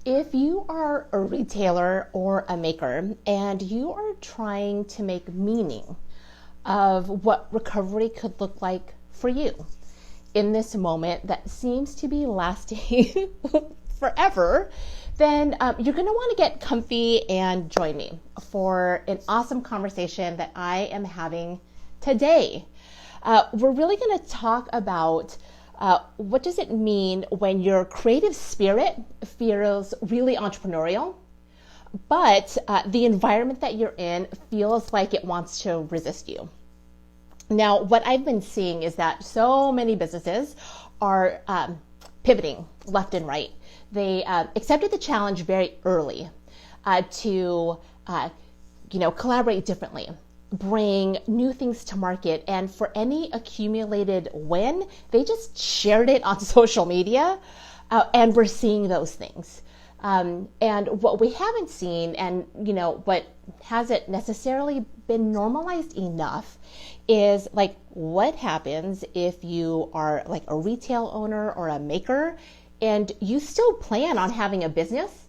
If you are a retailer or a maker and you are trying to make meaning of what recovery could look like for you in this moment that seems to be lasting forever, then you're going to want to get comfy and join me for an awesome conversation that I am having today. We're really going to talk about what does it mean when your creative spirit feels really entrepreneurial, but the environment that you're in feels like it wants to resist you. Now, what I've been seeing is that so many businesses are pivoting left and right. They accepted the challenge very early to, collaborate differently, bring new things to market, and for any accumulated win, they just shared it on social media, and we're seeing those things. And what we haven't seen, and what hasn't necessarily been normalized enough, is like what happens if you are like a retail owner or a maker, and you still plan on having a business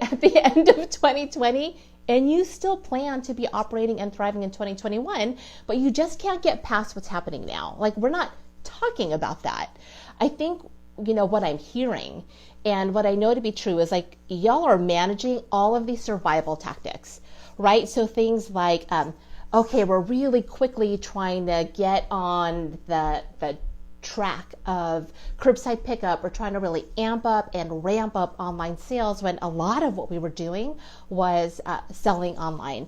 at the end of 2020, and you still plan to be operating and thriving in 2021, but you just can't get past what's happening now. Like, we're not talking about that. I think, what I'm hearing and what I know to be true is like y'all are managing all of these survival tactics, right? So things like, okay, we're really quickly trying to get on the track of curbside pickup. We're trying to really amp up and ramp up online sales when a lot of what we were doing was selling online.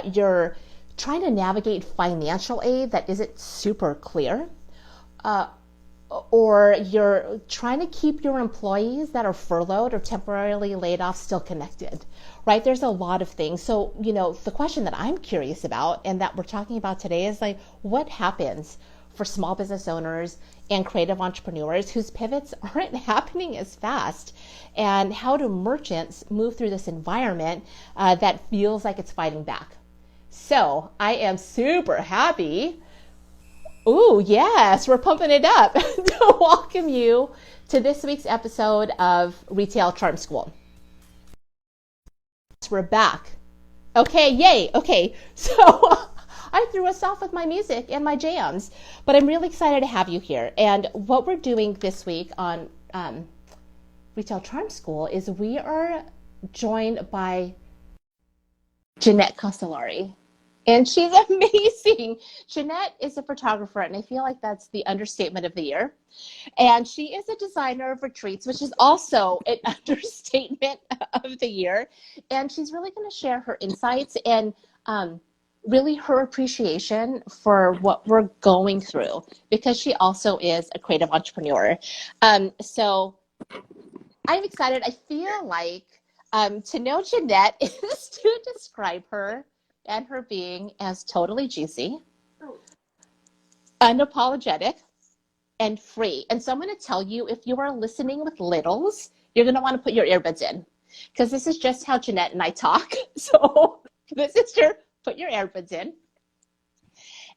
You're trying to navigate financial aid that isn't super clear. Or you're trying to keep your employees that are furloughed or temporarily laid off still connected, right? There's a lot of things. So, the question that I'm curious about and that we're talking about today is like, what happens for small business owners and creative entrepreneurs whose pivots aren't happening as fast? And how do merchants move through this environment that feels like it's fighting back? So I am super happy. Ooh, yes, we're pumping it up to welcome you to this week's episode of Retail Charm School. We're back. Okay, yay. Okay, so I threw us off with my music and my jams, but I'm really excited to have you here. And what we're doing this week on Retail Charm School is we are joined by Janette Casolary. And she's amazing. Janette is a photographer, and I feel like that's the understatement of the year. And she is a designer of retreats, which is also an understatement of the year. And she's really going to share her insights and really her appreciation for what we're going through, because she also is a creative entrepreneur. So I'm excited. I feel like to know Janette is to describe her and her being as totally juicy, unapologetic, and free. And so I'm going to tell you, if you are listening with littles, you're going to want to put your earbuds in, because this is just how Janette and I talk. So this is your put your earbuds in.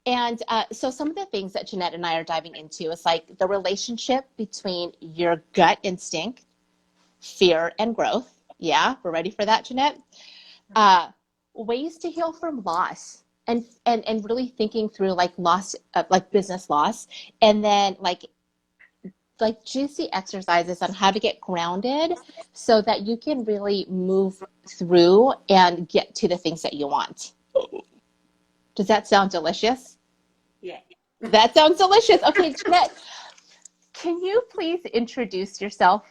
And so some of the things that Janette and I are diving into is like the relationship between your gut instinct, fear, and growth. Yeah, we're ready for that, Janette. Ways to heal from loss, and really thinking through like loss, like business loss, and then like juicy exercises on how to get grounded so that you can really move through and get to the things that you want. Does that sound delicious? Yeah. That sounds delicious. Okay, Jeanette, can you please introduce yourself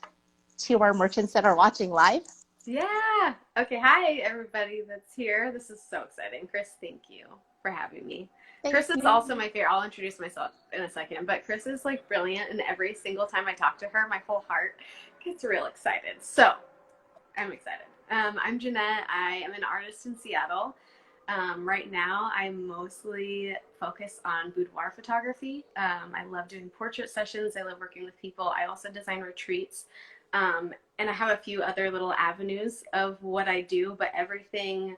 to our merchants that are watching live? Yeah. Okay. Hi, everybody that's here. This is so exciting. Chris, thank you for having me. Thank Chris is you. also my favorite. I'll introduce myself in a second, but Chris is like brilliant, and every single time I talk to her, my whole heart gets real excited. So I'm excited. I'm Janette. I am an artist in Seattle. Right now, I mostly focus on boudoir photography. I love doing portrait sessions. I love working with people. I also design retreats. And I have a few other little avenues of what I do, but everything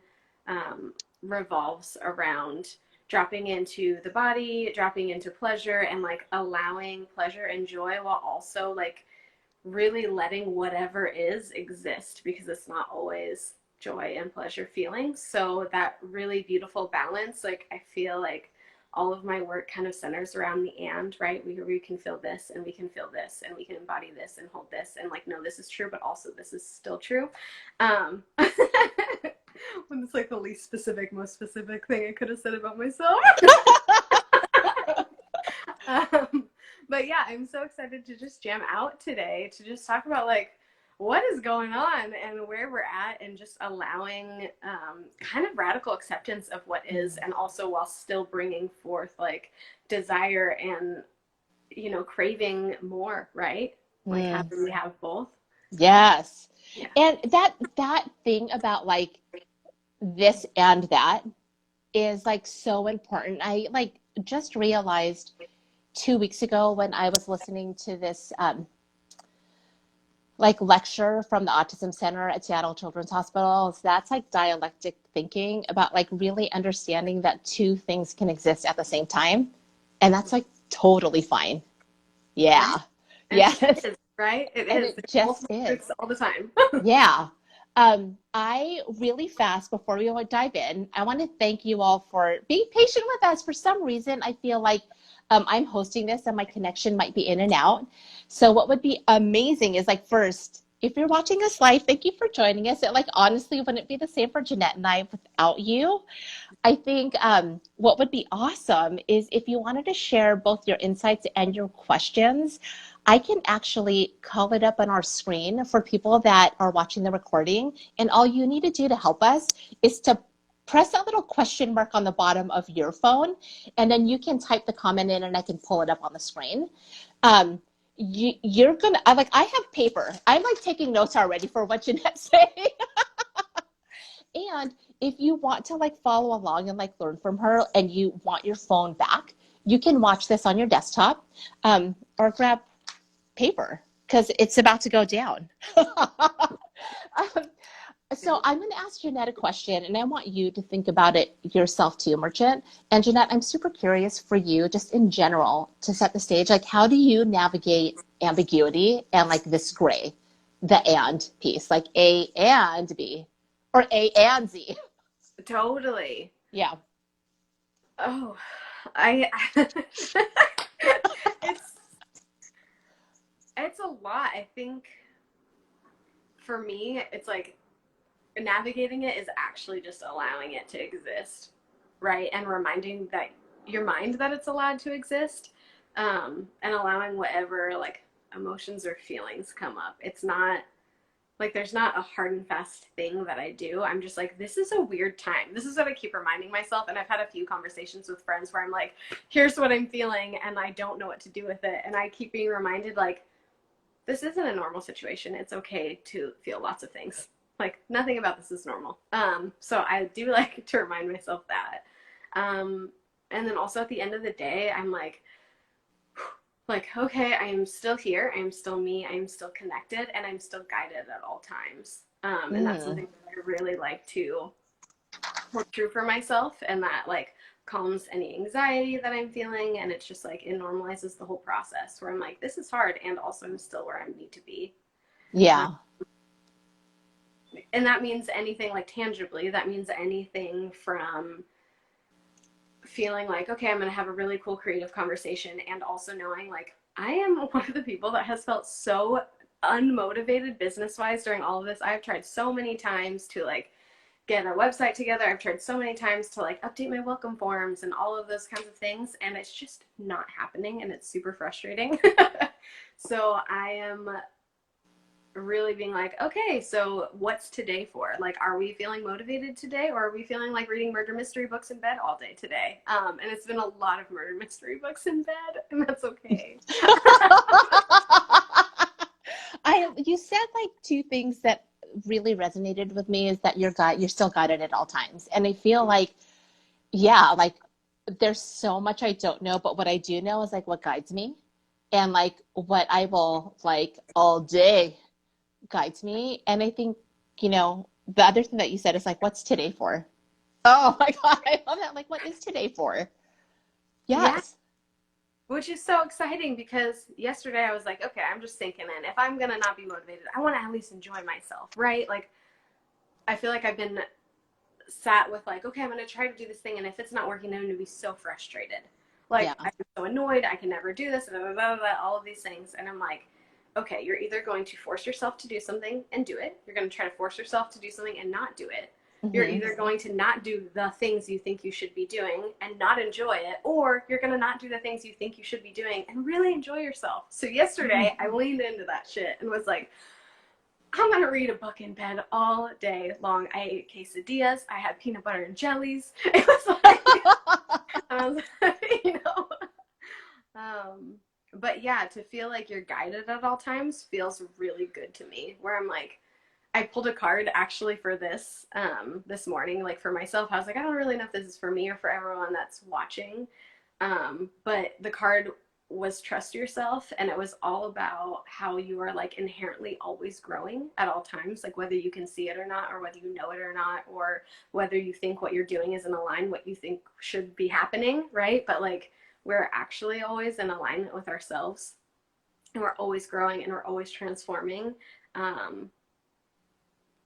revolves around dropping into the body, dropping into pleasure, and like allowing pleasure and joy while also like really letting whatever is exist, because it's not always joy and pleasure feelings. So that really beautiful balance, like I feel like all of my work kind of centers around the and, right? We can feel this and we can feel this and we can embody this and hold this and like, no, this is true, but also this is still true. When it's like the least specific, most specific thing I could have said about myself. But yeah, I'm so excited to just jam out today to just talk about like what is going on and where we're at, and just allowing kind of radical acceptance of what is, and also while still bringing forth like desire and, you know, craving more, right? Like how do we have both? Yes. Yeah. And that thing about like this and that is like so important. I like just realized 2 weeks ago when I was listening to this like lecture from the Autism Center at Seattle Children's Hospital. So that's like dialectic thinking about like really understanding that two things can exist at the same time. And that's like totally fine. Right. Yeah. And it Yes. just is, right? It And is. it There's just multiple is. truths all the time. Yeah. I really fast before we dive in, I want to thank you all for being patient with us. For some reason, I feel like I'm hosting this and my connection might be in and out. So what would be amazing is like first, if you're watching us live, thank you for joining us. It like honestly wouldn't be the same for Janette and I without you. I think what would be awesome is if you wanted to share both your insights and your questions, I can actually call it up on our screen for people that are watching the recording. And all you need to do to help us is to press that little question mark on the bottom of your phone, and then you can type the comment in and I can pull it up on the screen. You're gonna, I have paper. I'm like taking notes already for what Jeanette's saying. And if you want to like follow along and like learn from her and you want your phone back, you can watch this on your desktop, or grab paper because it's about to go down. So I'm going to ask Jeanette a question, and I want you to think about it yourself too, Merchant. And Jeanette, I'm super curious for you, just in general, to set the stage. Like, how do you navigate ambiguity and like this gray, the and piece, like A and B, or A and Z? Totally. Yeah. Oh, I it's it's a lot. I think for me, it's like navigating it is actually just allowing it to exist, right? And reminding that your mind that it's allowed to exist, and allowing whatever like emotions or feelings come up. It's not like there's not a hard and fast thing that I do. I'm just like, this is a weird time. This is what I keep reminding myself. And I've had a few conversations with friends where I'm like, here's what I'm feeling, and I don't know what to do with it. And I keep being reminded, like, this isn't a normal situation. It's okay to feel lots of things. Like, nothing about this is normal. So I do like to remind myself that. And then also at the end of the day, I'm like, okay, I am still here. I am still me. I am still connected, and I'm still guided at all times. And that's Mm. something that I really like to hold true for myself, and that like calms any anxiety that I'm feeling. And it's just like, it normalizes the whole process where I'm like, this is hard, and also I'm still where I need to be. Um, Yeah. and that means anything like tangibly, that means anything from feeling like, okay, I'm going to have a really cool creative conversation, and also knowing like I am one of the people that has felt so unmotivated business wise during all of this. I've tried so many times to like get a website together. I've tried so many times to like update my welcome forms and all of those kinds of things, and it's just not happening, and it's super frustrating. So I am really being like, okay, so what's today for? Like, are we feeling motivated today, or are we feeling like reading murder mystery books in bed all day today? And it's been a lot of murder mystery books in bed, and that's okay. You said like two things that really resonated with me is that you're still guided at all times. And I feel like, yeah, like there's so much I don't know, but what I do know is like what guides me, and like what I will like all day guides me. And I think, the other thing that you said is like, what's today for? Oh my God, I love that. Like, what is today for? Yeah, Yes. Which is so exciting because yesterday I was like, okay, I'm just thinking in. If I'm going to not be motivated, I want to at least enjoy myself, right? Like, I feel like I've been sat with like, okay, I'm going to try to do this thing. And if it's not working, I'm going to be so frustrated. Yeah. Like, I'm so annoyed. I can never do this, blah, blah, blah, blah, all of these things. And I'm like, okay, you're either going to force yourself to do something and do it. You're going to try to force yourself to do something and not do it. You're Mm-hmm. either going to not do the things you think you should be doing and not enjoy it, or you're going to not do the things you think you should be doing and really enjoy yourself. So yesterday, I leaned into that shit and was like, I'm going to read a book in bed all day long. I ate quesadillas. I had peanut butter and jellies. It was like, I was like, but yeah, to feel like you're guided at all times feels really good to me, where I'm like, I pulled a card actually for this morning, like for myself. I was like, I don't really know if this is for me or for everyone that's watching. But the card was trust yourself, and it was all about how you are like inherently always growing at all times, like whether you can see it or not, or whether you know it or not, or whether you think what you're doing is in alignment what you think should be happening, right? But like we're actually always in alignment with ourselves, and we're always growing and we're always transforming. Um,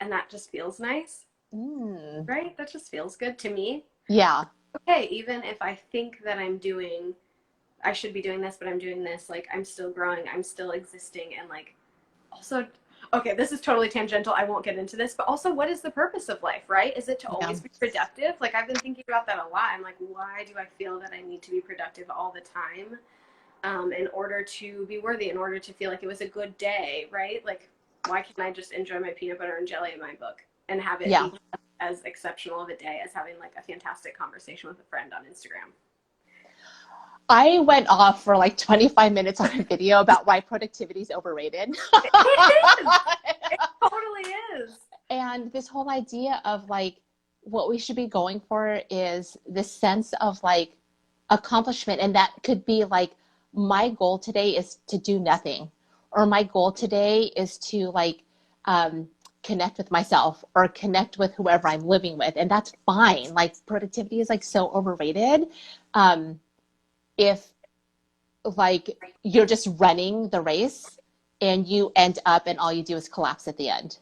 and that just feels nice, right? That just feels good to me. Yeah. Okay, even if I think that I should be doing this, but I'm doing this, like I'm still growing, I'm still existing, and like also, okay, this is totally tangential. I won't get into this, but also, what is the purpose of life, right? Is it to Yeah. always be productive? Like I've been thinking about that a lot. I'm like, why do I feel that I need to be productive all the time? In order to be worthy, in order to feel like it was a good day, right? Like, why can't I just enjoy my peanut butter and jelly in my book and have it Yeah. be as exceptional of a day as having like a fantastic conversation with a friend on Instagram? I went off for like 25 minutes on a video about why productivity is overrated. It is. It totally is. And this whole idea of like what we should be going for is this sense of like accomplishment. And that could be like, my goal today is to do nothing, or my goal today is to like connect with myself or connect with whoever I'm living with. And that's fine. Like productivity is like so overrated. If like you're just running the race and you end up and all you do is collapse at the end.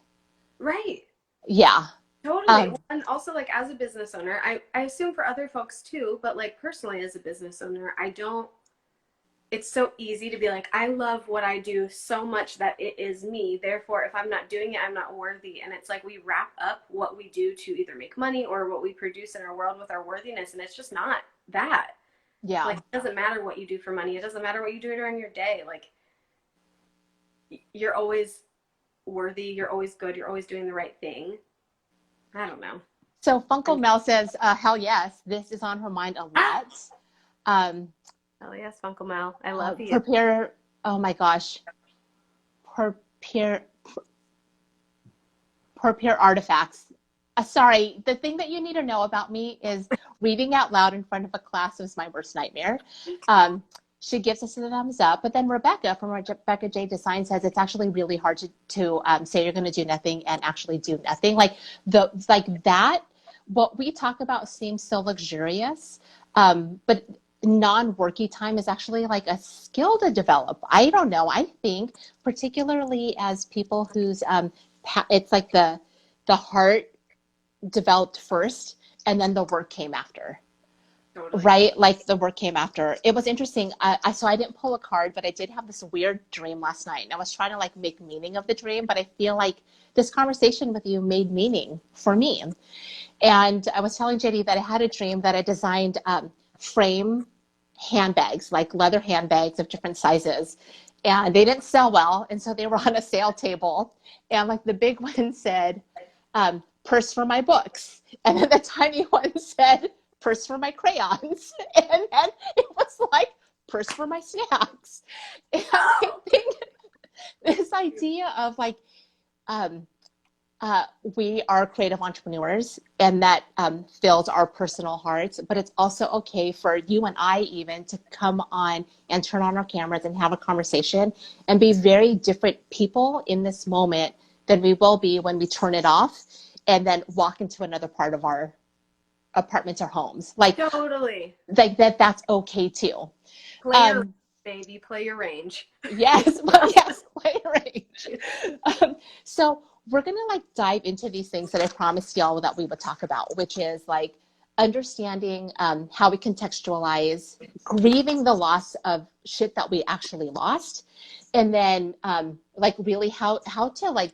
Right. Yeah. Totally. And also, like, as a business owner, I assume for other folks too, but like personally as a business owner, I don't, it's so easy to be like, I love what I do so much that it is me. Therefore, if I'm not doing it, I'm not worthy. And it's like we wrap up what we do to either make money or what we produce in our world with our worthiness. And it's just not that. Yeah. Like, it doesn't matter what you do for money. It doesn't matter what you do during your day. Like, you're always worthy. You're always good. You're always doing the right thing. I don't know. So Funko Mel says, hell yes, this is on her mind a lot. Um, Hell yes, Uncle Mel. I love you. Prepare, oh my gosh, prepare artifacts. Sorry, the thing that you need to know about me is reading out loud in front of a class was my worst nightmare. She gives us a thumbs up, but then Rebecca from Rebecca J Design says it's actually really hard to say you're going to do nothing and actually do nothing. Like that. What we talk about seems so luxurious, but non-worky time is actually like a skill to develop. I don't know. I think particularly as people whose it's like the heart developed first and then the work came after. Totally. Right? Like the work came after. It was interesting. So I didn't pull a card, but I did have this weird dream last night. And I was trying to like make meaning of the dream, but I feel like this conversation with you made meaning for me. And I was telling JD that I had a dream that I designed frame handbags, like leather handbags of different sizes. And they didn't sell well. And so they were on a sale table. And like the big one said, purse for my books. And then the tiny one said, purse for my crayons. And then it was like, purse for my snacks. And I think this idea of like, we are creative entrepreneurs, and that fills our personal hearts, but it's also okay for you and I even to come on and turn on our cameras and have a conversation and be very different people in this moment than we will be when we turn it off and then walk into another part of our apartments or homes. Like Totally. that's okay too. Play your Um, baby, play your range. yes, well, yes, play range. So we're gonna like dive into these things that I promised y'all that we would talk about, which is like understanding how we contextualize, grieving the loss of shit that we actually lost, and then like really how to like,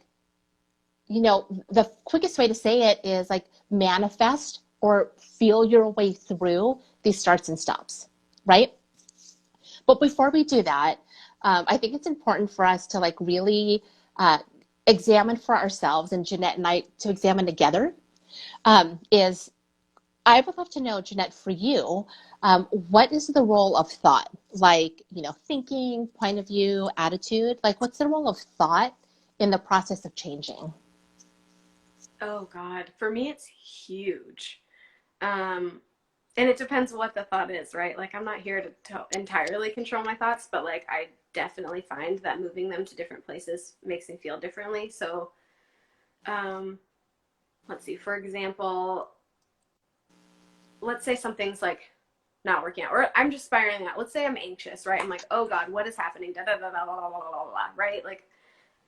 you know, the quickest way to say it is like manifest or feel your way through these starts and stops, right? But before we do that, I think it's important for us to like really examine for ourselves, and Janette and I to examine together. Is I would love to know, Janette, for you, what is the role of thought? Like, you know, thinking, point of view, attitude. Like, what's the role of thought in the process of changing? Oh God, for me it's huge. Um, and it depends what the thought is, right? Like I'm not here to entirely control my thoughts, but like I definitely find that moving them to different places makes me feel differently. So, um, let's see, for example, let's say something's like not working out, or I'm just spiraling out. Let's say I'm anxious, right? I'm like, oh God, what is happening? Da da da da da da da da da, right? Like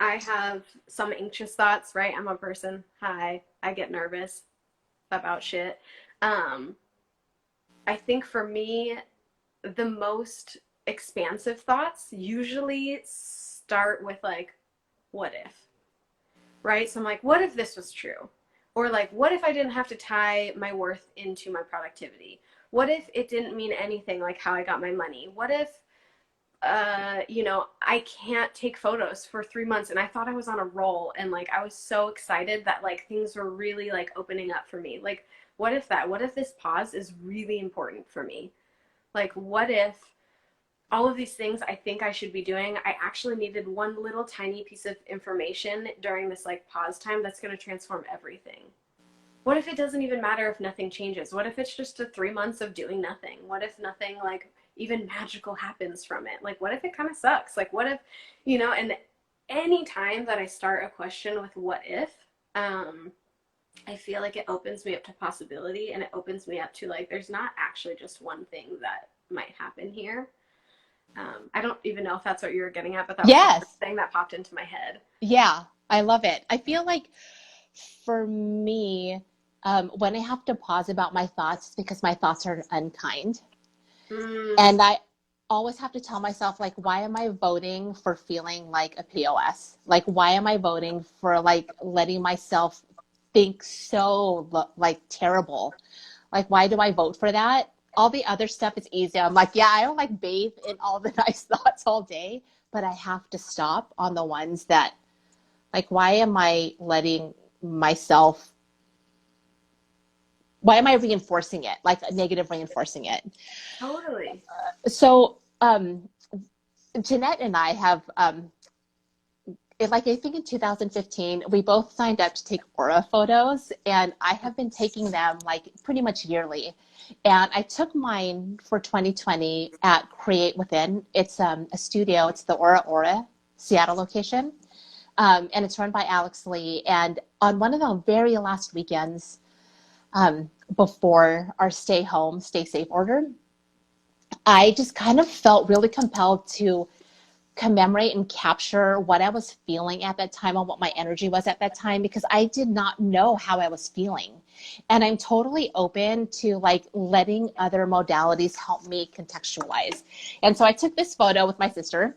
I have some anxious thoughts, right? I'm a person. Hi, I get nervous about shit. Um, I think for me, the most expansive thoughts usually start with like, what if, right? So I'm like, what if this was true? Or like, what if I didn't have to tie my worth into my productivity? What if it didn't mean anything like how I got my money? What if, I can't take photos for 3 months and I thought I was on a roll and like I was so excited that like things were really like opening up for me. Like, what if this pause is really important for me? Like, what if all of these things I think I should be doing, I actually needed one little tiny piece of information during this like pause time that's going to transform everything? What if it doesn't even matter if nothing changes? What if it's just a 3 months of doing nothing? What if nothing like even magical happens from it? Like, what if it kind of sucks? Like, what if, and any time that I start a question with what if, um, I feel like it opens me up to possibility and it opens me up to like, there's not actually just one thing that might happen here. I don't even know if that's what you were getting at, but that was the first Yes. thing that popped into my head. Yeah, I love it. I feel like for me, when I have to pause about my thoughts, it's because my thoughts are unkind. Mm, And I always have to tell myself, like, why am I voting for feeling like a POS? Like, why am I voting for like letting myself think so like terrible? Like, why do I vote for that? All the other stuff is easy. I'm like, yeah, I don't like bathe in all the nice thoughts all day, but I have to stop on the ones that, like, why am I reinforcing it? Like, negative reinforcing it. totally. So, Jeanette and I have, I think in 2015, we both signed up to take aura photos, and I have been taking them like pretty much yearly. And I took mine for 2020 at Create Within. It's a studio. It's the Aura Seattle location, and it's run by Alex Lee. And on one of the very last weekends before our stay home, stay safe order, I just kind of felt really compelled to commemorate and capture what I was feeling at that time and what my energy was at that time, because I did not know how I was feeling. And I'm totally open to like letting other modalities help me contextualize. And so I took this photo with my sister,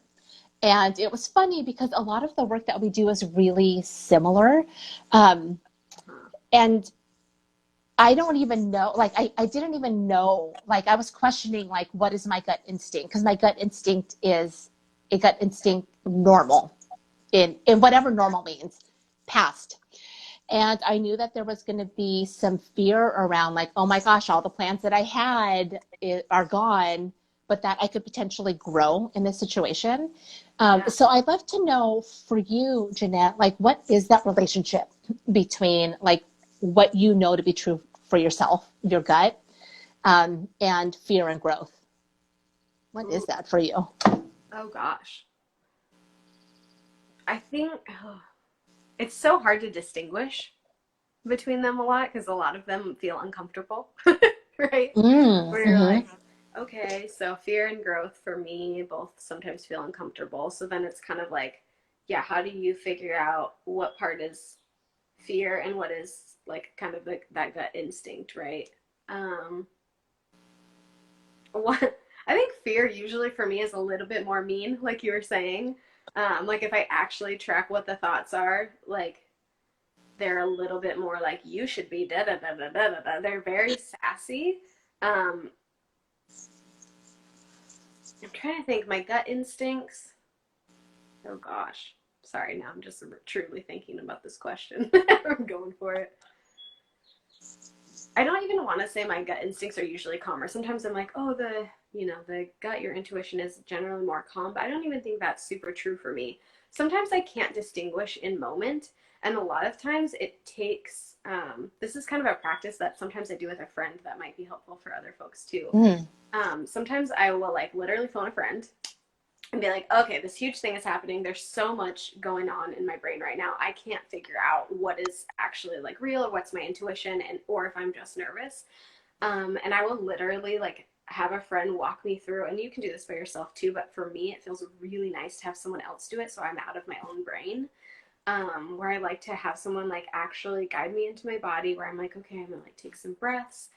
and it was funny because a lot of the work that we do is really similar. Um, and I don't even know, like, I didn't even know, like, I was questioning, like, what is my gut instinct? Because my gut instinct is a gut instinct normal in whatever normal means, past. And I knew that there was going to be some fear around, like, oh my gosh, all the plans that I had are gone, but that I could potentially grow in this situation. Yeah. So I'd love to know for you, Janette, like, what is that relationship between, like, what you know to be true for yourself, your gut, and fear and growth? What Ooh, is that for you? oh gosh. I think it's so hard to distinguish. between them a lot because a lot of them feel uncomfortable, right? Where you're Mm-hmm. like, okay, so fear and growth for me both sometimes feel uncomfortable. So then it's kind of like, yeah, how do you figure out what part is fear and what is like kind of like that gut instinct, right? Um, what I think fear usually for me is a little bit more mean, like you were saying. Like if I actually track what the thoughts are, like they're a little bit more like you should be da da da da da da da. They're very sassy. Um, I'm trying to think. My gut instincts. Oh gosh, sorry. Now I'm just truly thinking about this question. I'm going for it. I don't even want to say my gut instincts are usually calmer. Sometimes I'm like, oh, the gut, your intuition is generally more calm, but I don't even think that's super true for me. Sometimes I can't distinguish in moment, and a lot of times it takes, this is kind of a practice that sometimes I do with a friend that might be helpful for other folks too. Mm. Sometimes I will like literally phone a friend and be like, okay, this huge thing is happening. There's so much going on in my brain right now. I can't figure out what is actually like real or what's my intuition and or if I'm just nervous. And I will literally like have a friend walk me through, and you can do this by yourself too, but for me, it feels really nice to have someone else do it so I'm out of my own brain. Where I like to have someone like actually guide me into my body where I'm like, okay, I'm gonna like take some breaths.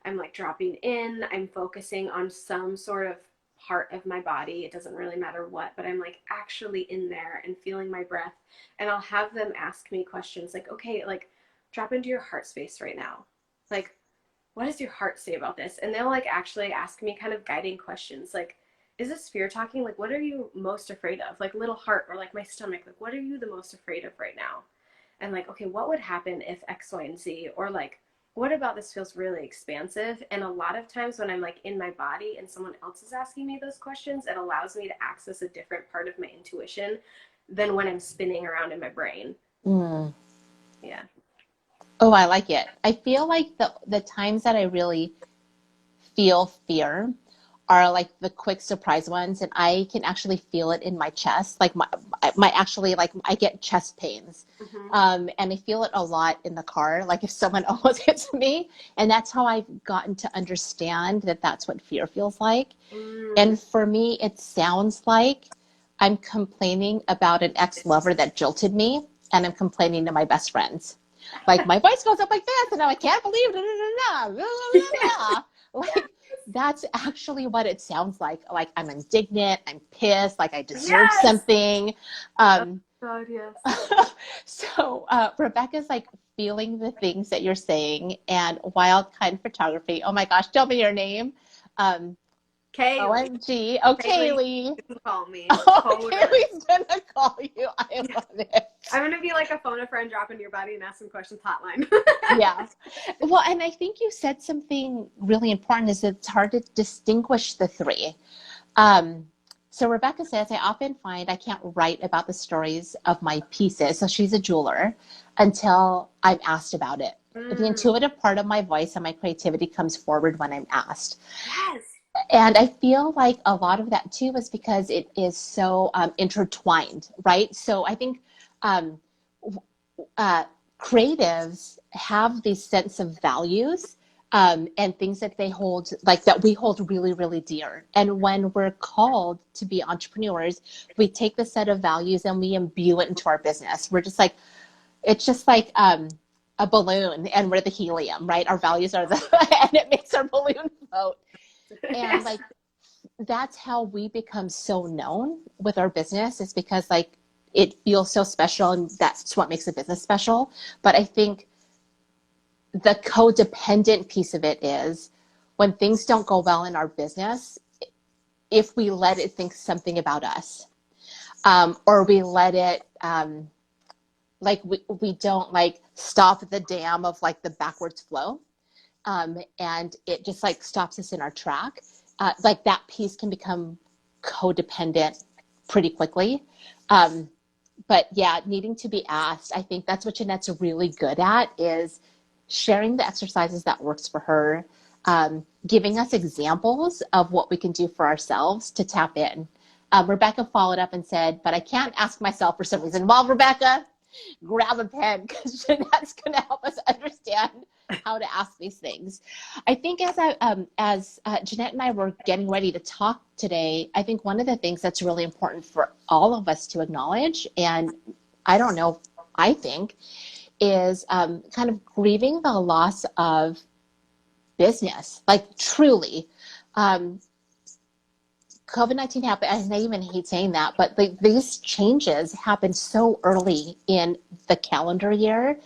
I'm like dropping in, I'm focusing on some sort of part of my body. It doesn't really matter what, but I'm like actually in there and feeling my breath. And I'll have them ask me questions like, okay, like drop into your heart space right now. Like, what does your heart say about this? And they'll like actually ask me kind of guiding questions like, is this fear talking? Like, what are you most afraid of? Like, little heart or like my stomach, like, what are you the most afraid of right now? And like, okay, what would happen if X, Y, and Z? Or like, what about this feels really expansive? And a lot of times when I'm like in my body and someone else is asking me those questions, it allows me to access a different part of my intuition than when I'm spinning around in my brain. Mm. Yeah. Oh, I like it. I feel like the times that I really feel fear are like the quick surprise ones, and I can actually feel it in my chest. Like my actually like I get chest pains, Mm-hmm. and I feel it a lot in the car. Like if someone almost hits me, and that's how I've gotten to understand that that's what fear feels like. Mm. And for me, it sounds like I'm complaining about an ex-lover that jilted me, and I'm complaining to my best friends. Like my voice goes up like this, and I can't believe it. Like that's actually what it sounds like. Like I'm indignant, I'm pissed, like I deserve Yes. something. Oh Um, God, yes. so Rebecca's like feeling the things that you're saying, and wild kind photography. Oh my gosh, tell me your name. Um, Kaylee. OMG. Oh, Kaylee Kaylee. can call me. Oh, Totally. Kaylee's gonna call you. I Yeah. love it. I'm gonna be like a phone a friend, drop into your body and ask some questions hotline. Yeah. Well, and I think you said something really important is it's hard to distinguish the three. Um, so Rebecca says, I often find I can't write about the stories of my pieces. So she's a jeweler until I'm asked about it. The Mm, intuitive part of my voice and my creativity comes forward when I'm asked. yes. And I feel like a lot of that too is because it is so intertwined, right? So I think um, uh, creatives have these sense of values and things that they hold, like that we hold really, really dear. And when we're called to be entrepreneurs, we take the set of values and we imbue it into our business. We're just like, it's just like a balloon and we're the helium, right? Our values are the, and it makes our balloon float. And Yes. like, that's how we become so known with our business is because like it feels so special and that's what makes a business special. But I think the codependent piece of it is when things don't go well in our business, if we let it think something about us, or we let it like we don't like stop the dam of like the backwards flow, and it just like stops us in our track. Like that piece can become codependent pretty quickly. Um, but yeah, needing to be asked, I think that's what Janette's really good at is sharing the exercises that works for her, giving us examples of what we can do for ourselves to tap in. Rebecca followed up and said, but I can't ask myself for some reason. Well, Rebecca, grab a pen because Jeanette's going to help us understand how to ask these things. I think as Janette and I were getting ready to talk today, I think one of the things that's really important for all of us to acknowledge, and I don't know, I think, is kind of grieving the loss of business, like truly. COVID-19 happened, and I even hate saying that, but these changes happened so early in the calendar year.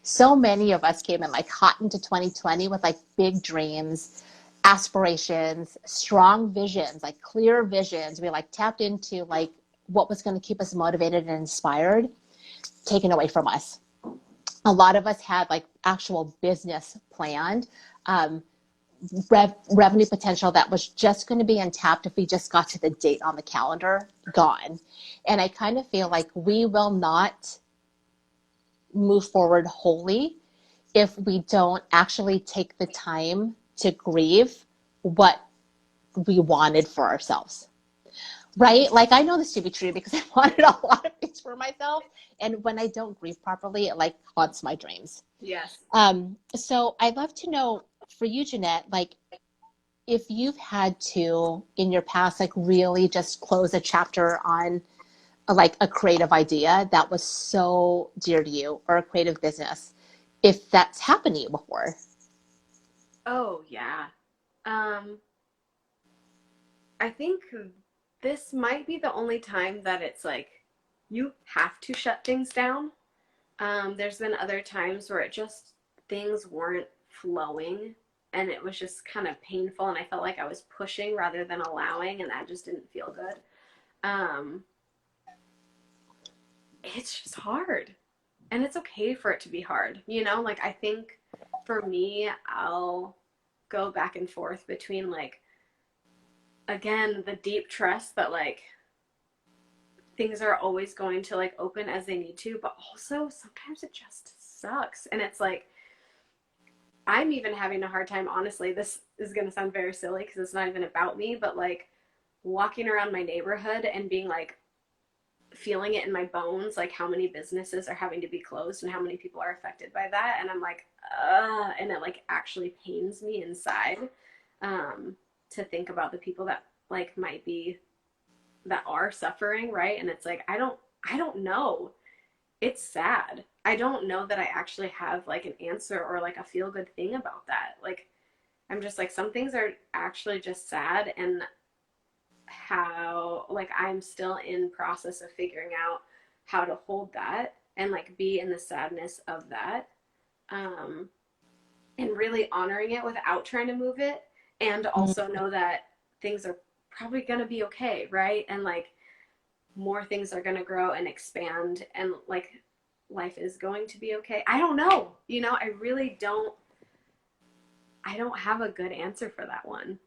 So many of us came in like hot into 2020 with like big dreams, aspirations, strong visions, like clear visions. We like tapped into like what was going to keep us motivated and inspired, taken away from us. A lot of us had like actual business planned, revenue potential that was just going to be untapped if we just got to the date on the calendar, gone. And I kind of feel like we will not move forward wholly if we don't actually take the time to grieve what we wanted for ourselves. Right? Like I know this to be true because I wanted a lot of things for myself. And when I don't grieve properly, it like haunts my dreams. Yes. So I'd love to know for you, Janette, like if you've had to in your past, like really just close a chapter on like a creative idea that was so dear to you or a creative business, if that's happened to you before. Oh, yeah. I think this might be the only time that it's like you have to shut things down. There's been other times where it just things weren't flowing and it was just kind of painful and I felt like I was pushing rather than allowing and that just didn't feel good. It's just hard and it's okay for it to be hard. You know, like I think for me, I'll go back and forth between like, again, the deep trust that like things are always going to like open as they need to, but also sometimes it just sucks. And it's like, I'm even having a hard time, honestly, this is going to sound very silly because it's not even about me, but like walking around my neighborhood and being like, feeling it in my bones, like how many businesses are having to be closed and how many people are affected by that. And I'm like, and it like actually pains me inside to think about the people that like might be, that are suffering, right? And it's like, I don't know. It's sad. I don't know that I actually have like an answer or like a feel good thing about that. Like, I'm just like, some things are actually just sad and how like I'm still in process of figuring out how to hold that and like be in the sadness of that and really honoring it without trying to move it and also know that things are probably going to be okay, right? And like more things are going to grow and expand and like life is going to be okay. I don't know, you know, I don't have a good answer for that one.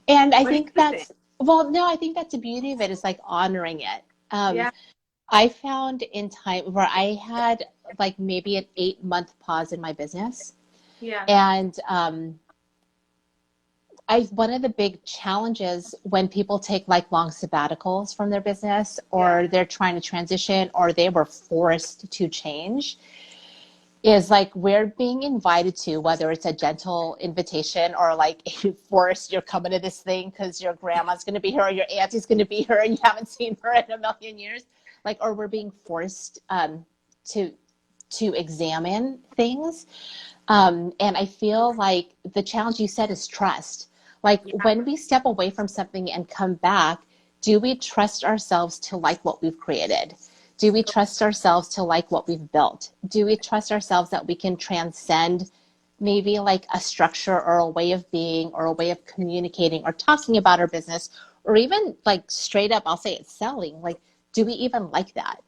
And I What do think you think? that's, well, no, I think that's the beauty of it is like honoring it. Yeah. I found in time where I had like maybe an 8-month pause in my business. Yeah. And one of the big challenges when people take like long sabbaticals from their business or they're trying to transition or they were forced to change is like we're being invited to, whether it's a gentle invitation or like forced, you're coming to this thing because your grandma's going to be here or your auntie's going to be here and you haven't seen her in a million years, like, or we're being forced to examine things. And I feel like the challenge you said is trust. Like when we step away from something and come back, do we trust ourselves to like what we've created? Do we trust ourselves to like what we've built? Do we trust ourselves that we can transcend maybe like a structure or a way of being or a way of communicating or talking about our business or even like straight up, I'll say it's selling. Like, do we even like that?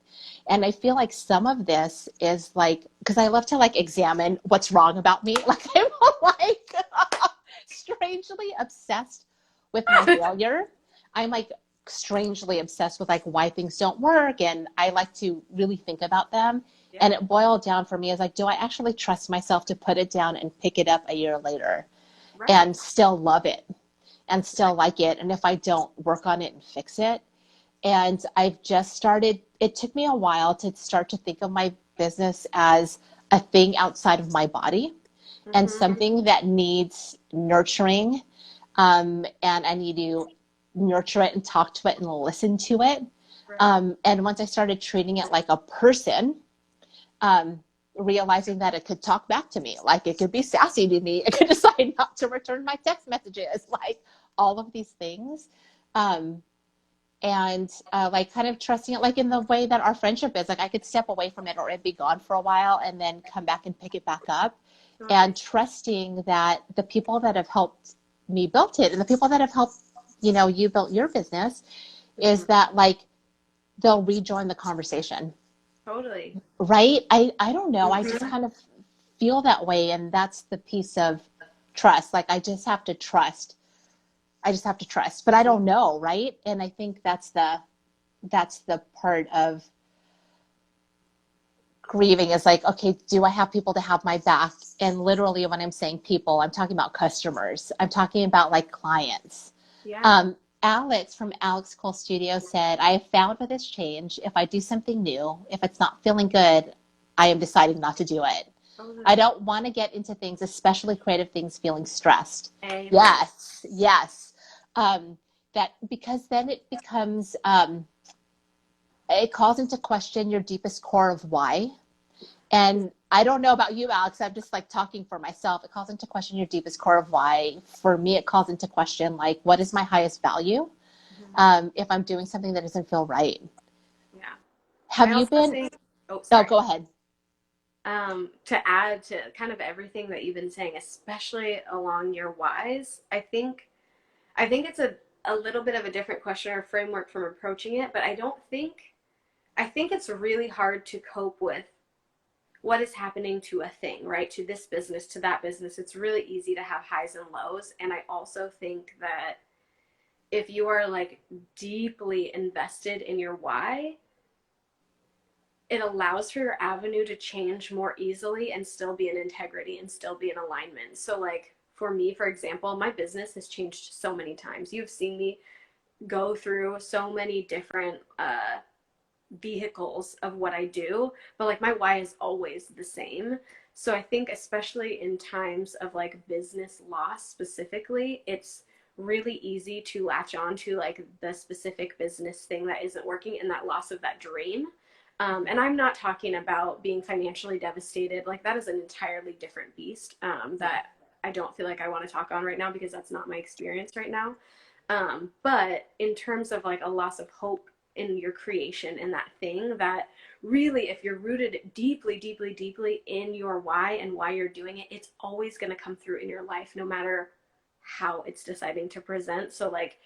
And I feel like some of this is like, because I love to like examine what's wrong about me. Like I'm like strangely obsessed with my failure. I'm like strangely obsessed with like why things don't work. And I like to really think about them. Yeah. And it boiled down for me as like, do I actually trust myself to put it down and pick it up a year later Right. and still love it and still like it? And if I don't work on it and fix it, and I've just started, it took me a while to start to think of my business as a thing outside of my body and Mm-hmm. something that needs nurturing. And I need to nurture it and talk to it and listen to it. Right. And once I started treating it like a person, realizing that it could talk back to me, like it could be sassy to me, it could decide not to return my text messages, like all of these things. Um, and like kind of trusting it, like in the way that our friendship is, like I could step away from it or it'd be gone for a while and then come back and pick it back up, Right. and trusting that the people that have helped me build it and the people that have helped, you built your business, Mm-hmm. is that like they'll rejoin the conversation. Totally. Right. I don't know, I just Mm-hmm. kind of feel that way, and that's the piece of trust. Like I just have to trust, but I don't know, right? And I think that's the part of grieving, is like, okay, do I have people to have my back? And literally when I'm saying people, I'm talking about customers, I'm talking about like clients. Yeah. um Alex from Alex Cole Studio said, I have found with this change, if I do something new, if it's not feeling good, I am deciding not to do it. I Totally. don't want to get into things, especially creative things, feeling stressed. Amen. Yes, yes. That, because then it becomes, it calls into question your deepest core of why. And I don't know about you, Alex, I'm just like talking for myself. It calls into question your deepest core of why. For me, it calls into question, like, what is my highest value? Mm-hmm. If I'm doing something that doesn't feel right. Yeah. Have I you also been, think, oh, oh, sorry. go ahead. To add to kind of everything that you've been saying, especially along your whys, I think it's a little bit of a different question or framework from approaching it, but I think it's really hard to cope with what is happening to a thing, right? To this business, to that business. It's really easy to have highs and lows. And I also think that if you are like deeply invested in your why, it allows for your avenue to change more easily and still be in integrity and still be in alignment. So, like for me, for example, my business has changed so many times. You've seen me go through so many different vehicles of what I do, but like my why is always the same. So I think especially in times of like business loss specifically, it's really easy to latch on to like the specific business thing that isn't working and that loss of that dream. And I'm not talking about being financially devastated. Like that is an entirely different beast Yeah. that I don't feel like I want to talk on right now because that's not my experience right now. But in terms of like a loss of hope in your creation and that thing, that really, if you're rooted deeply, deeply, deeply in your why and why you're doing it, it's always going to come through in your life, no matter how it's deciding to present. So, like,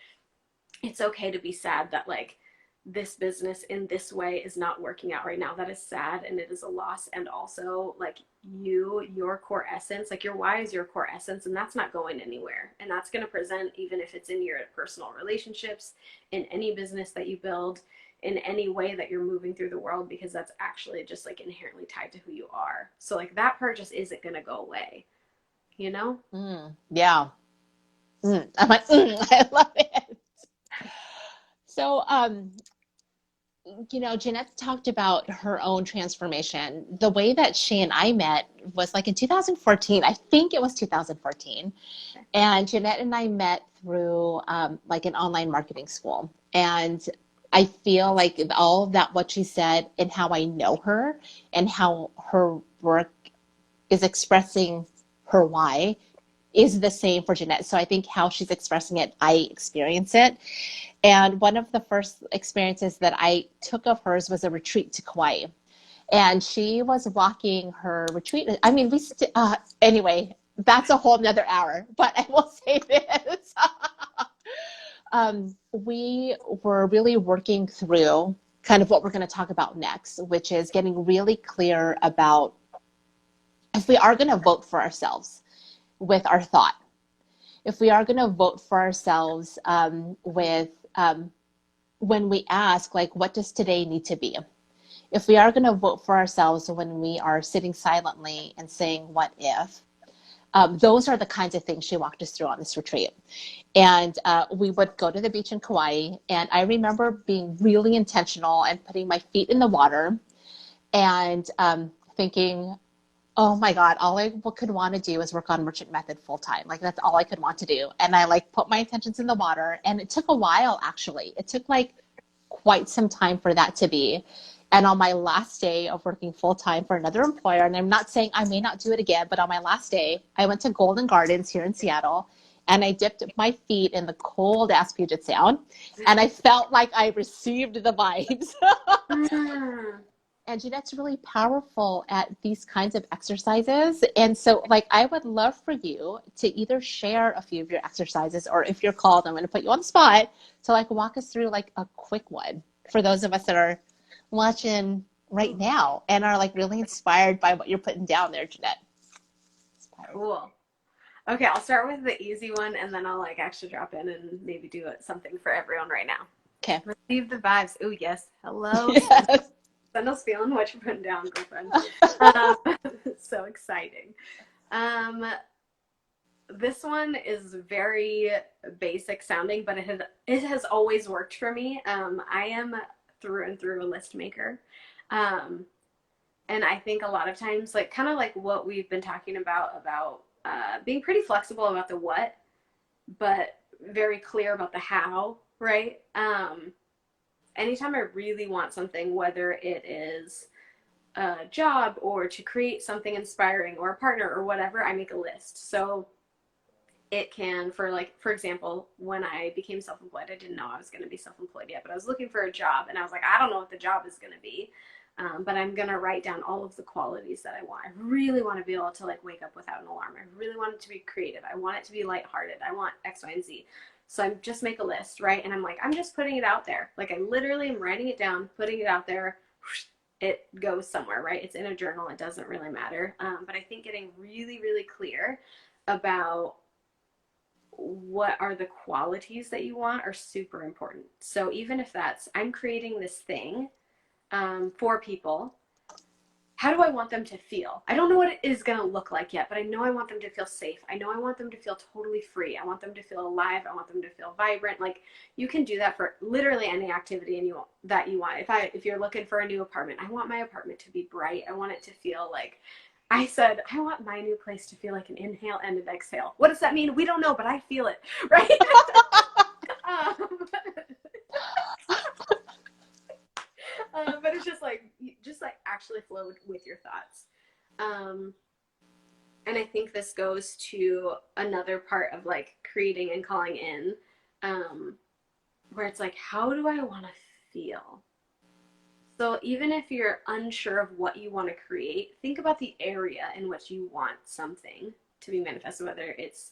it's okay to be sad that, like, this business in this way is not working out right now. That is sad and it is a loss. And also, like, your core essence, like your why is your core essence, and that's not going anywhere. And that's going to present even if it's in your personal relationships, in any business that you build, in any way that you're moving through the world, because that's actually just like inherently tied to who you are. So, like, that part just isn't going to go away, you know? Yeah. I'm like, I love it. So, Jeanette talked about her own transformation. The way that she and I met was like in 2014. I think it was 2014. And Jeanette and I met through like an online marketing school. And I feel like all of that, what she said, and how I know her and how her work is expressing her why is the same for Jeanette. So I think how she's expressing it, I experience it. And one of the first experiences that I took of hers was a retreat to Kauai. And she was walking her retreat. I mean, anyway, that's a whole nother hour, but I will say this. We were really working through kind of what we're going to talk about next, which is getting really clear about if we are going to vote for ourselves with our thought, if we are going to vote for ourselves with when we ask, like, what does today need to be? If we are going to vote for ourselves when we are sitting silently and saying, what if? Those are the kinds of things she walked us through on this retreat. And we would go to the beach in Kauai. And I remember being really intentional and putting my feet in the water and thinking, oh my God, all I could want to do is work on merchant method full time. Like that's all I could want to do. And I like put my intentions in the water, and it took a while, actually. It took like quite some time for that to be. And on my last day of working full time for another employer, and I'm not saying I may not do it again, but on my last day, I went to Golden Gardens here in Seattle, and I dipped my feet in the cold ass Puget Sound, and I felt like I received the vibes. And Jeanette's really powerful at these kinds of exercises. And so, like, I would love for you to either share a few of your exercises, or if you're called, I'm going to put you on the spot to like walk us through like a quick one for those of us that are watching right now and are like really inspired by what you're putting down there, Janette. Cool. Okay, I'll start with the easy one, and then I'll like actually drop in and maybe do something for everyone right now. Okay. Receive the vibes. Oh, yes. Hello. Yes. Sandals feeling what you're putting down, girlfriend. So exciting. This one is very basic sounding, but it has always worked for me. I am through and through a list maker. And I think a lot of times, like kind of like what we've been talking about being pretty flexible about the what, but very clear about the how, right? Anytime I really want something, whether it is a job or to create something inspiring or a partner or whatever, I make a list. So it can, for example, when I became self-employed, I didn't know I was going to be self-employed yet, but I was looking for a job, and I was like, I don't know what the job is going to be, but I'm going to write down all of the qualities that I want. I really want to be able to like wake up without an alarm. I really want it to be creative. I want it to be lighthearted. I want X, Y, and Z. So I just make a list, right? And I'm like, I'm just putting it out there. Like I literally am writing it down, putting it out there. It goes somewhere, right? It's in a journal. It doesn't really matter. But I think getting really, really clear about what are the qualities that you want are super important. So even if that's, I'm creating this thing for people, how do I want them to feel? I don't know what it is going to look like yet, but I know I want them to feel safe. I know I want them to feel totally free. I want them to feel alive. I want them to feel vibrant. Like you can do that for literally any activity that you want. If you're looking for a new apartment, I want my apartment to be bright. I want it to feel like, I said, I want my new place to feel like an inhale and an exhale. What does that mean? We don't know, but I feel it, right? But it's just like actually flow with your thoughts. And I think this goes to another part of like creating and calling in, where it's like, how do I want to feel? So even if you're unsure of what you want to create, think about the area in which you want something to be manifested, whether it's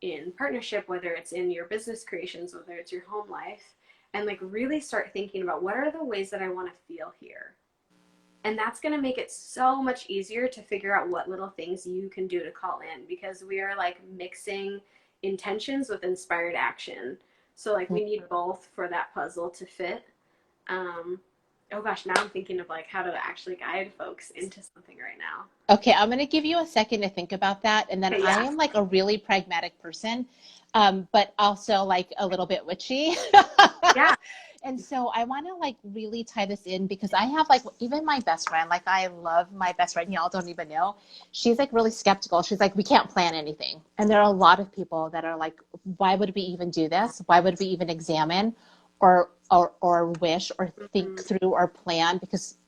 in partnership, whether it's in your business creations, whether it's your home life, and like really start thinking about what are the ways that I want to feel here. And that's going to make it so much easier to figure out what little things you can do to call in, because we are like mixing intentions with inspired action. So like we need both for that puzzle to fit. Oh gosh, now I'm thinking of like how to actually guide folks into something right now. Okay, I'm going to give you a second to think about that. And then I am like a really pragmatic person, but also like a little bit witchy. Yeah. And so I want to like really tie this in, because I have like even my best friend, like I love my best friend, y'all don't even know. She's like really skeptical. She's like, we can't plan anything. And there are a lot of people that are like, why would we even do this? Why would we even examine or wish or think through or plan, because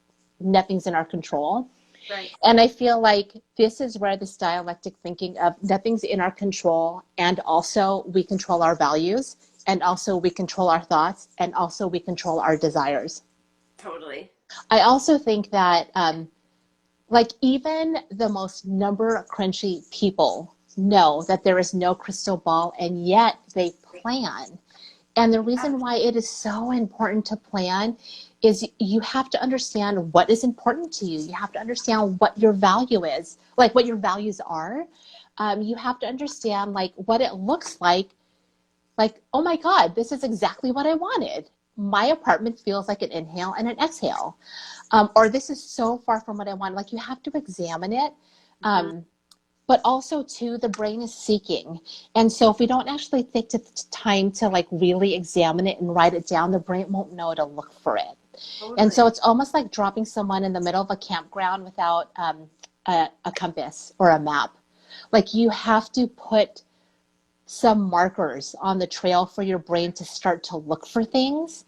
nothing's in our control. Right. And I feel like this is where this dialectic thinking of nothing's in our control, and also we control our values, and also we control our thoughts, and also we control our desires. Totally. I also think that like even the most number crunchy people know that there is no crystal ball, and yet they plan. And the reason why it is so important to plan is you have to understand what is important to you. You have to understand what your value is, like what your values are. You have to understand like what it looks like, oh my God, this is exactly what I wanted. My apartment feels like an inhale and an exhale. Or this is so far from what I want. Like you have to examine it. But also too, the brain is seeking. And so if we don't actually take the time to like really examine it and write it down, the brain won't know to look for it. And so Totally. it's almost like dropping someone in the middle of a campground without a compass or a map. Like you have to put some markers on the trail for your brain to start to look for things,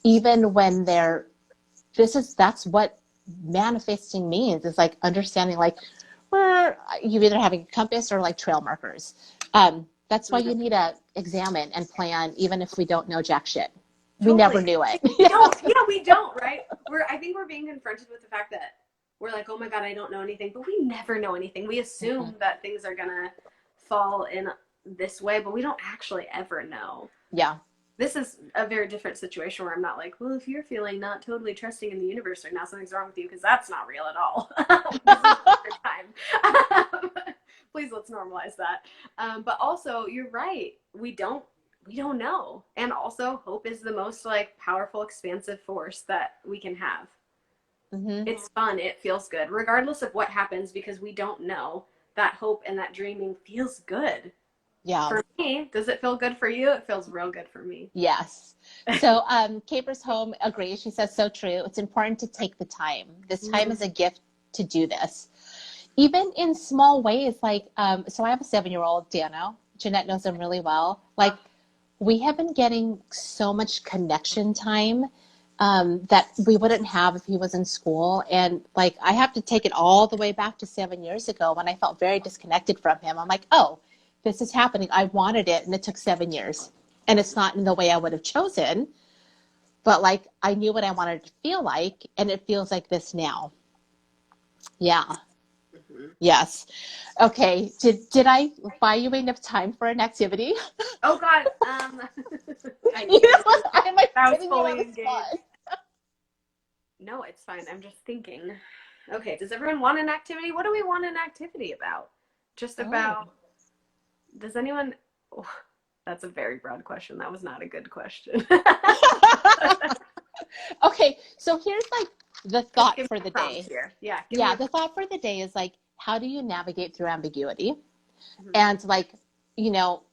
even when that's what manifesting means, is like understanding like where you either having a compass or like trail markers. That's why you need to examine and plan, even if we don't know jack shit. We never Totally. knew it. We don't. Yeah, we don't, right? I think we're being confronted with the fact that we're like, oh my God, I don't know anything, but we never know anything. We assume that things are gonna fall in this way, but we don't actually ever know. Yeah. This is a very different situation where I'm not like, well, if you're feeling not totally trusting in the universe right now, something's wrong with you, because that's not real at all. This is your time. Please, let's normalize that. But also, you're right. We don't know. And also, hope is the most like powerful, expansive force that we can have. Mm-hmm. It's fun. It feels good, regardless of what happens, because we don't know. That hope and that dreaming feels good. Yeah. For me, does it feel good for you? It feels real good for me. Yes. So Capers Home agrees. She says, so true. It's important to take the time. This time is a gift to do this. Even in small ways, like, so I have a 7-year-old, Dano. Janette knows him really well. Like, we have been getting so much connection time that we wouldn't have if he was in school. And like, I have to take it all the way back to 7 years ago when I felt very disconnected from him. I'm like, oh, this is happening. I wanted it, and it took 7 years. And it's not in the way I would have chosen, but like, I knew what I wanted it to feel like, and it feels like this now. Yeah. Yes. Okay. Did I buy you enough time for an activity? Oh God. I You did. know, am I I was putting you on fully the spot? engaged. No, it's fine. I'm just thinking. Okay, does everyone want an activity? What do we want an activity about? Just Oh. about, does anyone, oh, that's a very broad question. That was not a good question. Okay, so here's like the Just thought give me for a the prompt day. here. Yeah, give me Yeah, a the prompt. thought for the day is like, how do you navigate through ambiguity? Mhm. And like, you know,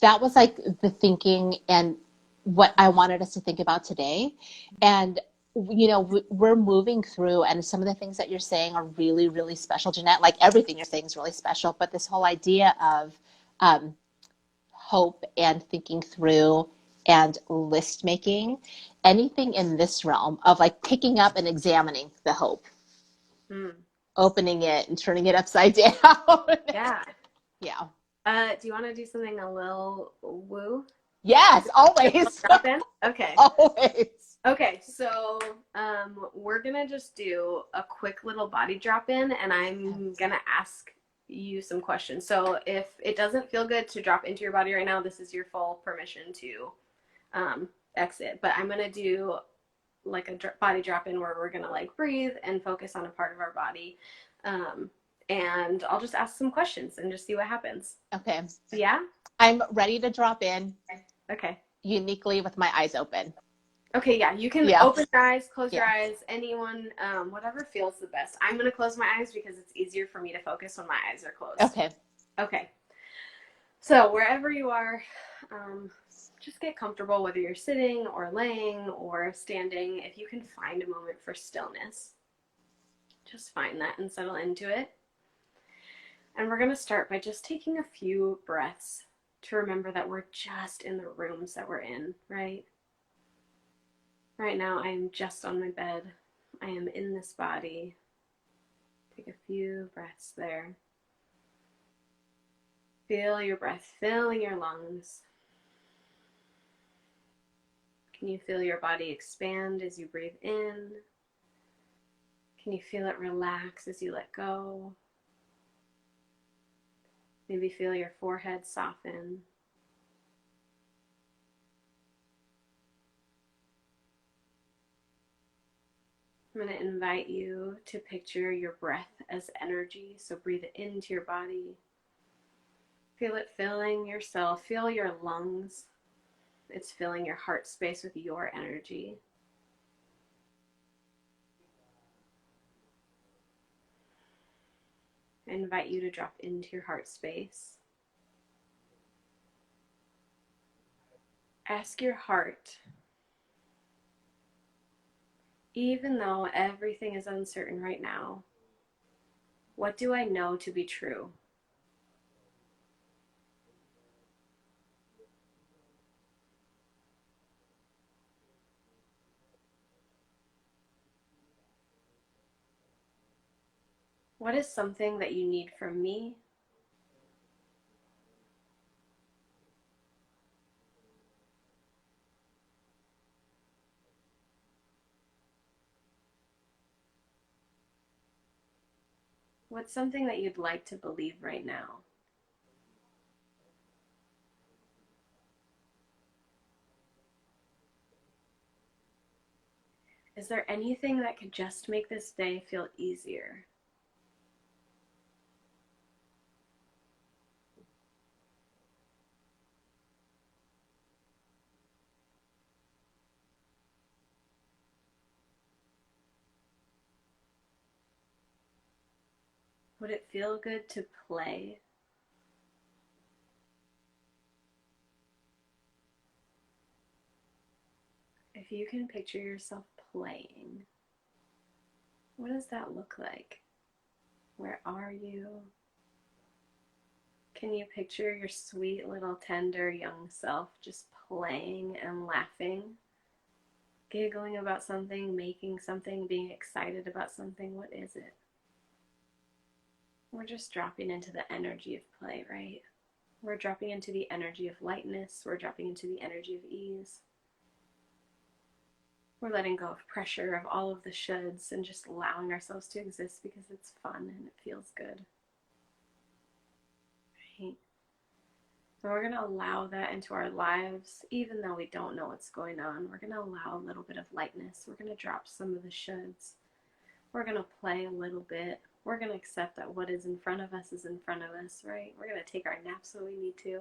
that was like the thinking and what I wanted us to think about today. And we're moving through, and some of the things that you're saying are really, really special, Janette. Like everything you're saying is really special, but this whole idea of um, hope and thinking through and list making, anything in this realm of like picking up and examining the hope, Hmm. opening it and turning it upside down. Yeah. Yeah. Do you want to do something a little woo? Yes, Get a little always. drop in? Okay. Always. Okay, so we're gonna just do a quick little body drop in, and I'm gonna ask you some questions. So if it doesn't feel good to drop into your body right now, this is your full permission to exit. But I'm gonna do like a body drop in where we're gonna like breathe and focus on a part of our body, um, and I'll just ask some questions and just see what happens. Okay. Yeah. I'm ready to drop in Okay. uniquely with my eyes open. Okay, yeah, you can Yeah. open your eyes, close your Yeah. eyes, anyone, whatever feels the best. I'm going to close my eyes because it's easier for me to focus when my eyes are closed. Okay. Okay, so wherever you are, just get comfortable, whether you're sitting or laying or standing. If you can find a moment for stillness, just find that and settle into it. And we're going to start by just taking a few breaths to remember that we're just in the rooms that we're in, right? Right now, I am just on my bed. I am in this body. Take a few breaths there. Feel your breath filling your lungs. Can you feel your body expand as you breathe in? Can you feel it relax as you let go? Maybe feel your forehead soften. I'm going to invite you to picture your breath as energy. So breathe it into your body. Feel it filling yourself. Feel your lungs. It's filling your heart space with your energy. I invite you to drop into your heart space. Ask your heart Even though everything is uncertain right now, what do I know to be true? What is something that you need from me? What's something that you'd like to believe right now? Is there anything that could just make this day feel easier? Would it feel good to play? If you can picture yourself playing, what does that look like? Where are you? Can you picture your sweet little tender young self just playing and laughing, giggling about something, making something, being excited about something? What is it? We're just dropping into the energy of play, right? We're dropping into the energy of lightness. We're dropping into the energy of ease. We're letting go of pressure, of all of the shoulds, and just allowing ourselves to exist because it's fun and it feels good. Right? So we're going to allow that into our lives, even though we don't know what's going on. We're going to allow a little bit of lightness. We're going to drop some of the shoulds. We're going to play a little bit. We're going to accept that what is in front of us is in front of us, right? We're going to take our naps when we need to.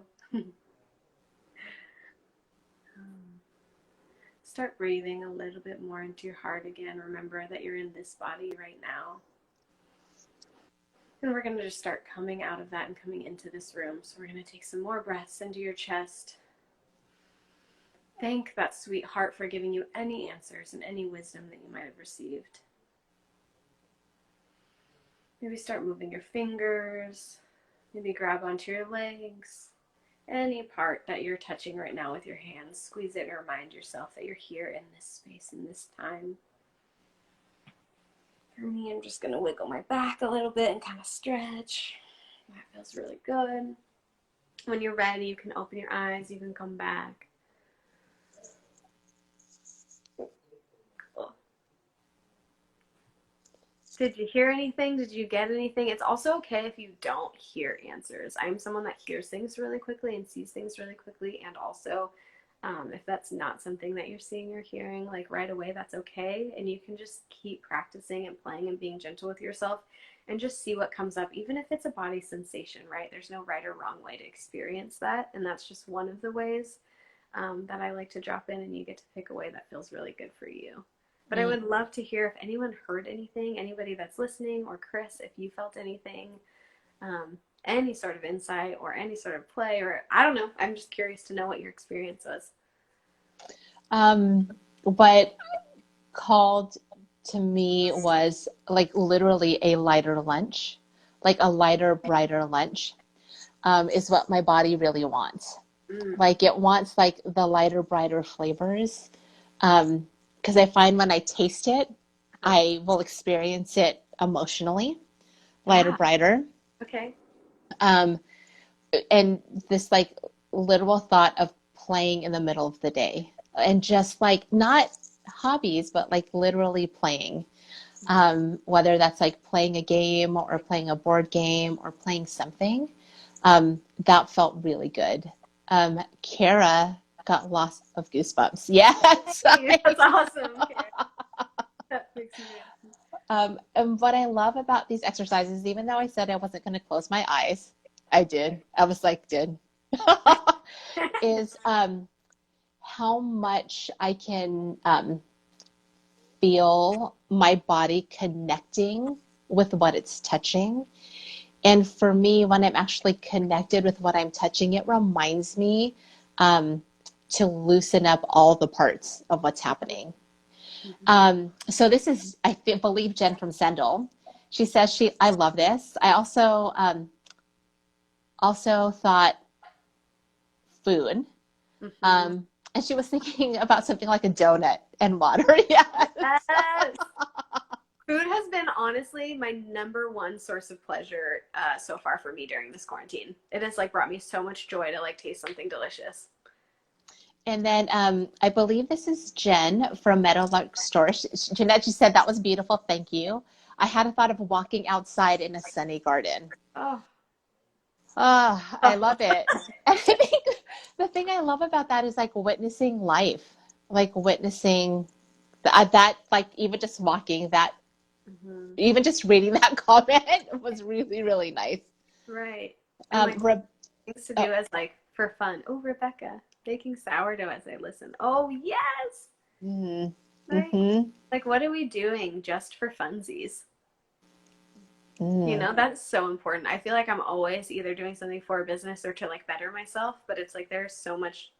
Start breathing a little bit more into your heart again. Remember that you're in this body right now. And we're going to just start coming out of that and coming into this room. So we're going to take some more breaths into your chest. Thank that sweet heart for giving you any answers and any wisdom that you might have received. Maybe start moving your fingers. Maybe grab onto your legs. Any part that you're touching right now with your hands, squeeze it and remind yourself that you're here in this space, in this time. For me, I'm just going to wiggle my back a little bit and kind of stretch. That feels really good. When you're ready, you can open your eyes, you can come back. Cool. Did you hear anything? Did you get anything? It's also okay if you don't hear answers. I'm someone that hears things really quickly and sees things really quickly, and also if that's not something that you're seeing or hearing like right away, that's okay. And you can just keep practicing and playing and being gentle with yourself and just see what comes up, even if it's a body sensation, right? There's no right or wrong way to experience that. And that's just one of the ways that I like to drop in, and you get to pick a way that feels really good for you. But I would love to hear if anyone heard anything, anybody that's listening, or Chris, if you felt anything, any sort of insight or any sort of play, or I don't know. I'm just curious to know what your experience was. What called to me was like literally a lighter lunch, like a lighter, brighter lunch, is what my body really wants. Like it wants like the lighter, brighter flavors. Because I find when I taste it, I will experience it emotionally, lighter, brighter. Okay. And this like literal thought of playing in the middle of the day and just like not hobbies, but like literally playing. Whether that's like playing a game or playing a board game or playing something, that felt really good. Kara got lots of goosebumps. Yes. That's awesome. That makes me happy. And what I love about these exercises, even though I said I wasn't going to close my eyes, I did. I was like, did. Is how much I can feel my body connecting with what it's touching. And for me, when I'm actually connected with what I'm touching, it reminds me to loosen up all the parts of what's happening. So this is, believe Jen from Sendel. She says I love this. I also thought food. Mm-hmm. And she was thinking about something like a donut and water. Yes. Yes. Food has been honestly my number one source of pleasure so far for me during this quarantine. It has like brought me so much joy to like taste something delicious. And then I believe this is Jen from Meadowlark Store. Jeanette, she said that was beautiful. Thank you. I had a thought of walking outside in a sunny garden. Oh, Oh, I oh, love it. And I think the thing I love about that is like witnessing life, like witnessing that, like even just walking that, hmm, even just reading that comment was really, really nice. right. And Um, like Re- things to oh, do as like for fun. Oh, Rebecca, baking sourdough as I listen. Oh, yes. mm, Right. mm-hmm, Like, what are we doing just for funsies? You mm. know, that's so important. I feel like I'm always either doing something for a business or to like better myself, but it's like there's so much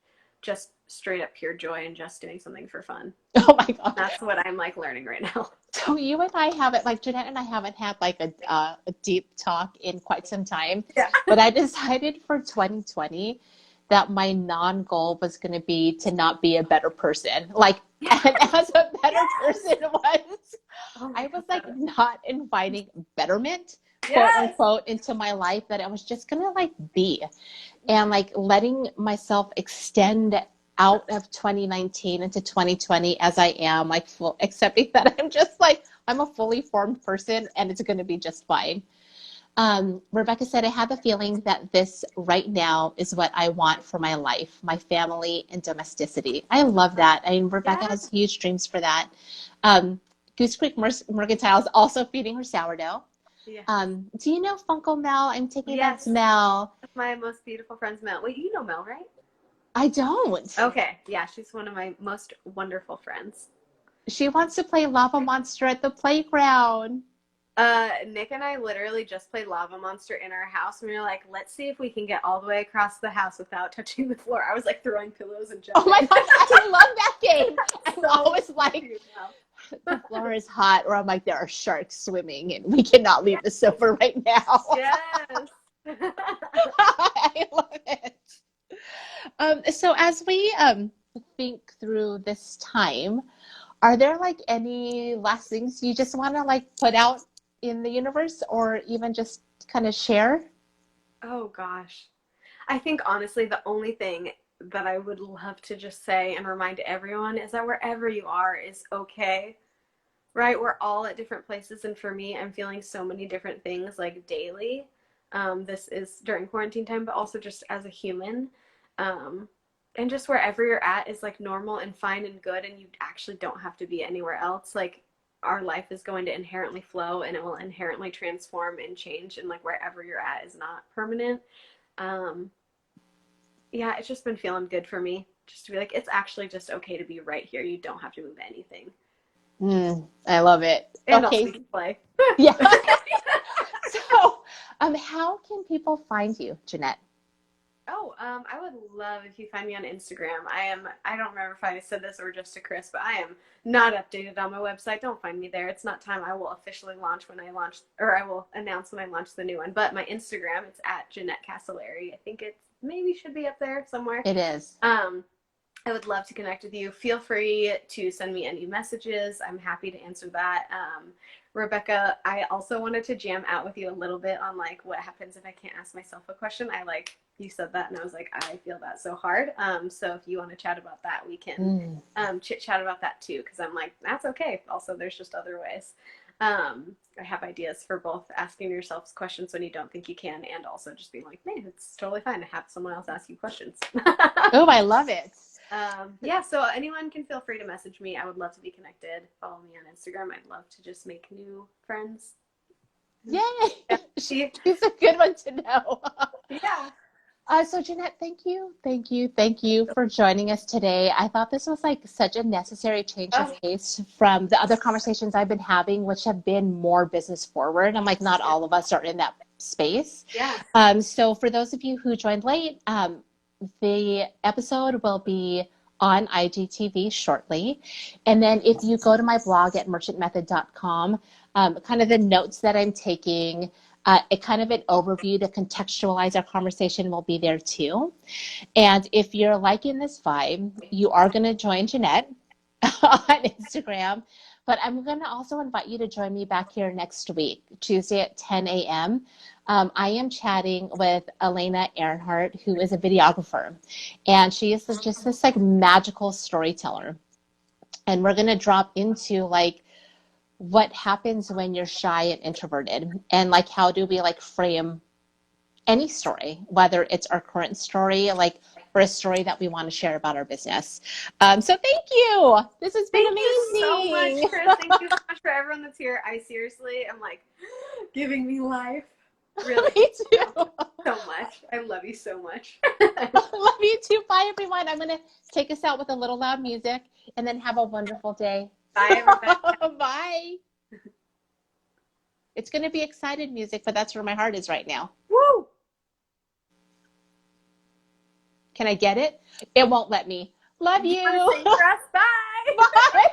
just straight up pure joy in just doing something for fun. Oh my gosh. That's what I'm like learning right now. So you and I haven't, like Jeanette and I haven't had like a deep talk in quite some time, Yeah. but I decided for 2020 that my non-goal was going to be to not be a better person. Like, Yeah. and as a better Yes. person was, Oh my I was like God. not inviting betterment, quote Yes. unquote, into my life, that I was just going to like be, and like letting myself extend out of 2019 into 2020 as I am, like full, accepting that I'm just like, I'm a fully formed person and it's going to be just fine. Rebecca said, I have a feeling that this right now is what I want for my life, my family and domesticity. I love that. I mean, Rebecca Yeah. has huge dreams for that. Goose Creek Mercantile is also feeding her sourdough. Yes. Do you know Funko Mel? I'm taking that's Yes. Mel. My most beautiful friend's Mel. Wait, you know Mel, right? I don't. Okay. Yeah, she's one of my most wonderful friends. She wants to play Lava Monster at the playground. Nick and I literally just played Lava Monster in our house, and we were like, let's see if we can get all the way across the house without touching the floor. I was like throwing pillows and Oh my jumping. gosh, I love that game. I'm So always like, the floor is hot, or I'm like, there are sharks swimming and we cannot leave the sofa right now. yes. I love it. So as we think through this time, are there like any last things you just want to like put out in the universe, or even just kind of share? Oh gosh. I think honestly, the only thing that I would love to just say and remind everyone is that wherever you are is okay, right? We're all at different places. And for me, I'm feeling so many different things like daily. This is during quarantine time, but also just as a human. Um, and just wherever you're at is like normal and fine and good. And you actually don't have to be anywhere else. Like our life is going to inherently flow and it will inherently transform and change. And like wherever you're at is not permanent. Um, yeah, it's just been feeling good for me just to be like, it's actually just okay to be right here. You don't have to move anything. I love it. And also we Okay, can play. yeah. So, how can people find you, Jeanette? Oh, I would love if you find me on Instagram. I don't remember if I said this or just to Chris, but I am not updated on my website. Don't find me there. It's not time. I will officially launch when I launch, or I will announce when I launch the new one. But my Instagram, it's at Janette Casolary. I think it maybe should be up there somewhere. It is. I would love to connect with you. Feel free to send me any messages. I'm happy to answer that. Rebecca, I also wanted to jam out with you a little bit on like what happens if I can't ask myself a question. I like you said that, and I was like, I feel that so hard. So if you want to chat about that, we can chit chat about that too. Because I'm like, that's okay. Also, there's just other ways. I have ideas for both asking yourselves questions when you don't think you can, and also just being like, man, it's totally fine to have someone else ask you questions. Oh, I love it. Yeah, so anyone can feel free to message me. I would love to be connected. Follow me on Instagram. I'd love to just make new friends. Yay! Yeah. She's a good one to know. Yeah. So Jeanette, thank you for joining us today. I thought this was like such a necessary change of Oh, pace from the other conversations I've been having, which have been more business forward. I'm like, not all of us are in that space. yeah. So for those of you who joined late, the episode will be on IGTV shortly. And then if you go to my blog at merchantmethod.com, kind of the notes that I'm taking, it kind of an overview to contextualize our conversation will be there too. And if you're liking this vibe, you are going to join Janette on Instagram. But I'm going to also invite you to join me back here next week, Tuesday at 10 a.m. I am chatting with Elena Earnhardt, who is a videographer. And she is just this like magical storyteller. And we're going to drop into like what happens when you're shy and introverted, and like how do we like frame any story, whether it's our current story, like, or a story that we want to share about our business. So thank you. This has been Thank you so amazing. much, Chris. Thank you so much for everyone that's here. I seriously am like giving me life. Really. Me too. So much. I love you so much. Love you too. Bye, everyone. I'm going to take us out with a little loud music and then have a wonderful day. Bye, everybody. Bye. It's going to be excited music, but that's where my heart is right now. Woo! Can I get it? It won't let me. Love you. Sing for us. Bye. Bye.